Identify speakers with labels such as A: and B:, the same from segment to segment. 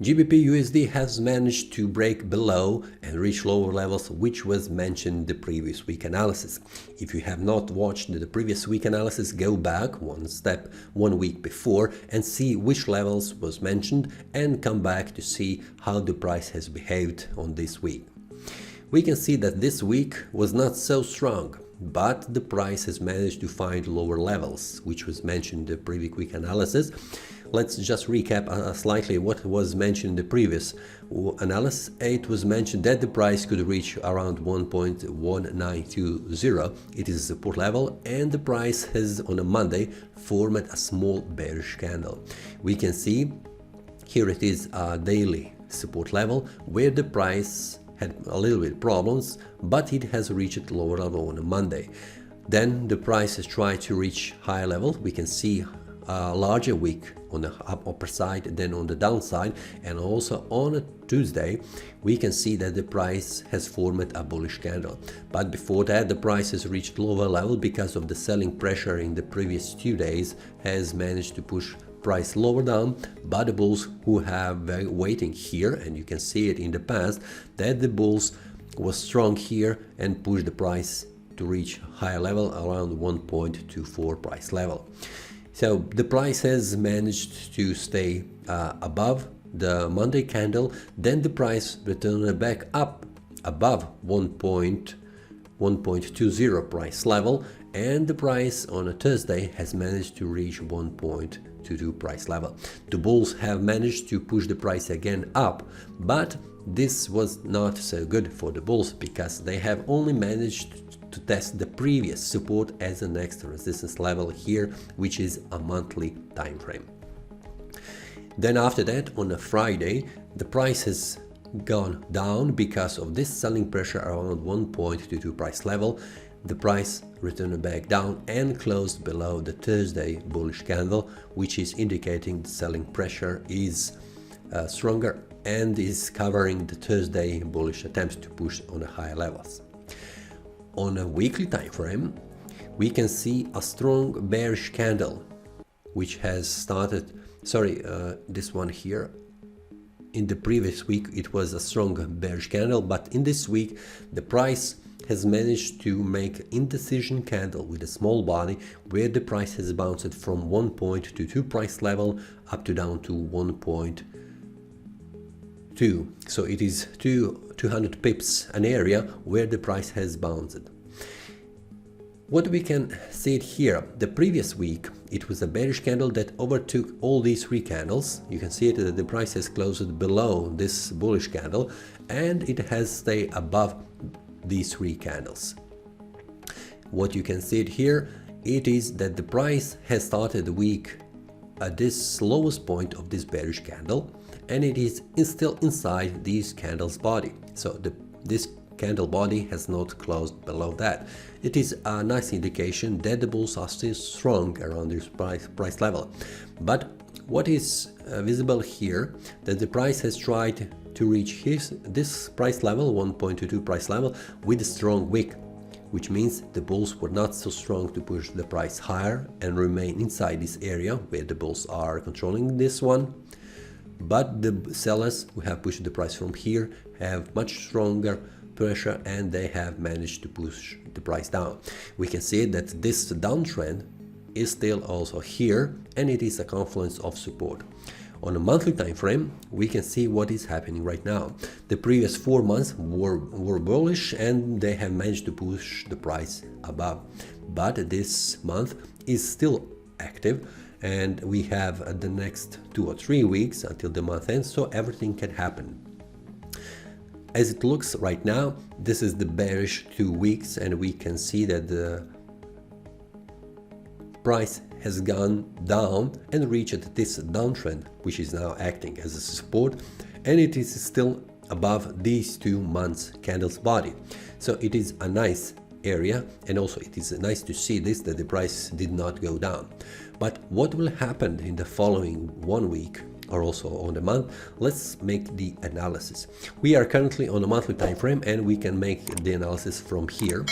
A: GBPUSD has managed to break below and reach lower levels, which was mentioned in the previous week analysis. If you have not watched the previous week analysis, go back one week before and see which levels was mentioned and come back to see how the price has behaved on this week. We can see that this week was not so strong, but the price has managed to find lower levels, which was mentioned in the previous week analysis. Let's just recap slightly what was mentioned in the previous analysis. It was mentioned that the price could reach around 1.1920. It is a support level, and the price has on a Monday formed a small bearish candle. We can see here it is a daily support level where the price had a little bit problems, but it has reached lower level on a Monday. Then the price has tried to reach higher level. We can see a larger wick on the upper side than on the downside, and also on a Tuesday we can see that the price has formed a bullish candle. But before that, the price has reached lower level because of the selling pressure in the previous 2 days has managed to push price lower down. But the bulls who have been waiting here, and you can see it in the past that the bulls was strong here and pushed the price to reach higher level around 1.24 price level. So the price has managed to stay above the Monday candle. Then the price returned back up above 1.20 price level, and the price on a Thursday has managed to reach 1.22 price level. The bulls have managed to push the price again up, but this was not so good for the bulls because they have only managed to test the previous support as the next resistance level here, which is a monthly time frame. Then after that, on a Friday, the price has gone down because of this selling pressure around 1.22 price level. The price returned back down and closed below the Thursday bullish candle, which is indicating the selling pressure is stronger and is covering the Thursday bullish attempts to push on the higher levels. On a weekly time frame, we can see a strong bearish candle, which has started, this one here. In the previous week, it was a strong bearish candle, but in this week, the price has managed to make indecision candle with a small body, where the price has bounced from 1.22 price level up to down to 1.2. So it is 200 pips an area where the price has bounced. What we can see it here, the previous week it was a bearish candle that overtook all these three candles. You can see it that the price has closed below this bullish candle and it has stayed above these three candles. What you can see it here, it is that the price has started the week at this lowest point of this bearish candle, and it is still inside these candles body. So this candle body has not closed below that. It is a nice indication that the bulls are still strong around this price level. But what is visible here, that the price has tried to reach this price level, 1.22 price level, with a strong wick, which means the bulls were not so strong to push the price higher and remain inside this area where the bulls are controlling this one. But the sellers who have pushed the price from here have much stronger pressure and they have managed to push the price down. We can see that this downtrend is still also here, and it is a confluence of support. On a monthly time frame, we can see what is happening right now. The previous 4 months were bullish and they have managed to push the price above. But this month is still active, and we have the next 2 or 3 weeks until the month ends, so everything can happen. As it looks right now, this is the bearish 2 weeks, and we can see that the price has gone down and reached this downtrend, which is now acting as a support, and it is still above these 2 months candles body. So it is a nice area, and also it is nice to see this, that the price did not go down. But what will happen in the following 1 week or also on the month? Let's make the analysis. We are currently on a monthly time frame and we can make the analysis from here,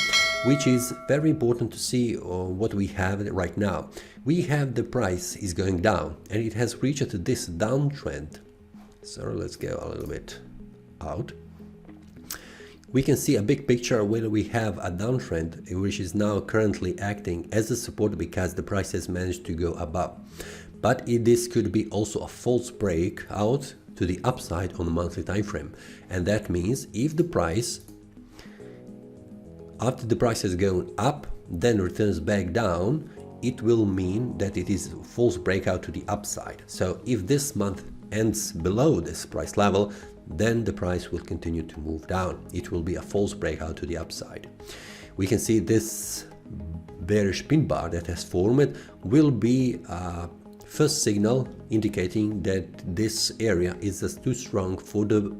A: which is very important to see what we have right now. We have the price is going down and it has reached this downtrend. So let's go a little bit out. We can see a big picture where we have a downtrend which is now currently acting as a support because the price has managed to go above. But this could be also a false breakout to the upside on the monthly time frame, and that means if the price, after the price has gone up, then returns back down, it will mean that it is a false breakout to the upside. So if this month ends below this price level, then the price will continue to move down. It will be a false breakout to the upside. We can see this bearish pin bar that has formed will be a first signal indicating that this area is just too strong for the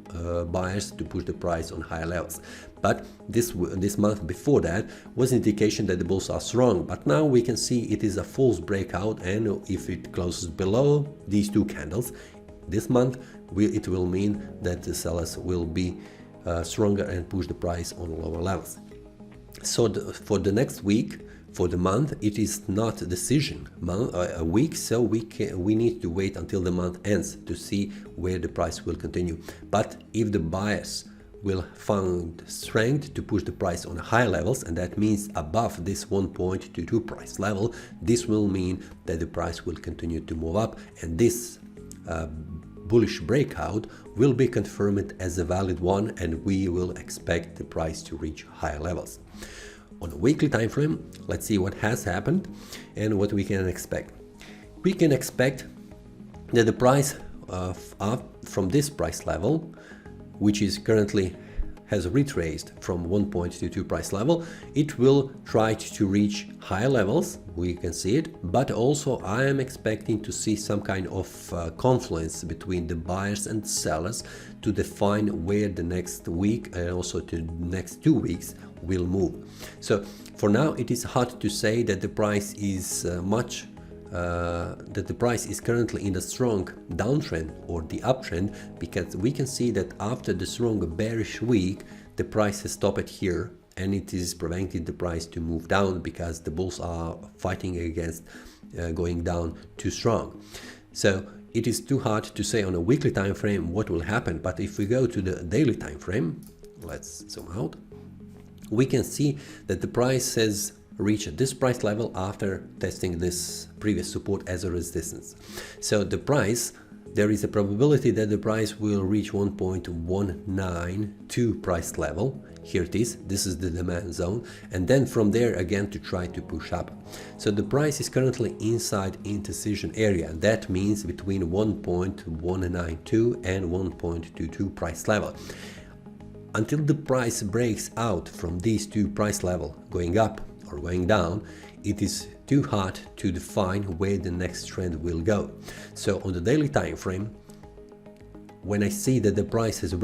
A: buyers to push the price on higher levels. But this month before that was an indication that the bulls are strong, but now we can see it is a false breakout, and if it closes below these two candles this month, it will mean that the sellers will be stronger and push the price on lower levels. So for the next week, for the month, it is not a decision a week, so we need to wait until the month ends to see where the price will continue. But if the buyers will find strength to push the price on higher levels, and that means above this 1.22 price level, this will mean that the price will continue to move up, and this bullish breakout will be confirmed as a valid one, and we will expect the price to reach higher levels. On a weekly time frame, let's see what has happened and what we can expect. We can expect that the price from this price level, which is currently has retraced from 1.22 price level, it will try to reach higher levels, we can see it, but also I am expecting to see some kind of confluence between the buyers and sellers to define where the next week and also to the next 2 weeks will move. So for now it is hard to say that the price is that the price is currently in a strong downtrend or the uptrend, because we can see that after the strong bearish week the price has stopped here, and it is preventing the price to move down because the bulls are fighting against going down too strong. So it is too hard to say on a weekly time frame what will happen. But if we go to the daily time frame, let's zoom out, we can see that the price has reached this price level after testing this previous support as a resistance. So the price, there is a probability that the price will reach 1.192 price level. Here it is, this is the demand zone, and then from there again to try to push up. So the price is currently inside indecision area, that means between 1.192 and 1.22 price level. Until the price breaks out from these two price levels, going up or going down, it is too hard to define where the next trend will go. So on the daily time frame, when I see that the price has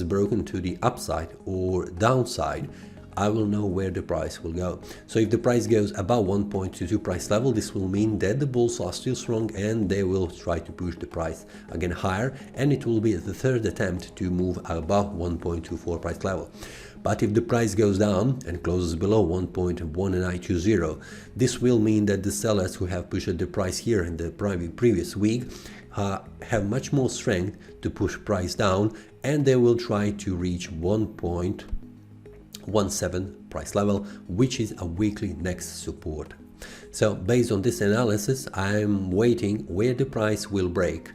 A: broken to the upside or downside, I will know where the price will go. So if the price goes above 1.22 price level, this will mean that the bulls are still strong and they will try to push the price again higher, and it will be the third attempt to move above 1.24 price level. But if the price goes down and closes below 1.1920, this will mean that the sellers who have pushed the price here in the previous week have much more strength to push price down, and they will try to reach 1.17 price level, which is a weekly next support. So based on this analysis, I'm waiting where the price will break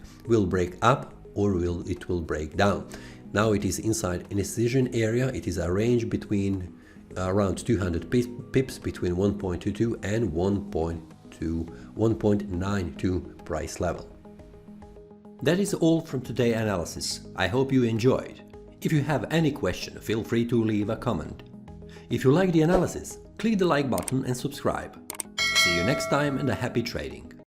A: up or it will break down. Now it is inside an indecision area. It is a range between around 200 pips between 1.22 and 1.92 price level. That is all from today's analysis. I hope you enjoyed. If you have any question, feel free to leave a comment. If you like the analysis, click the like button and subscribe. See you next time, and a happy trading.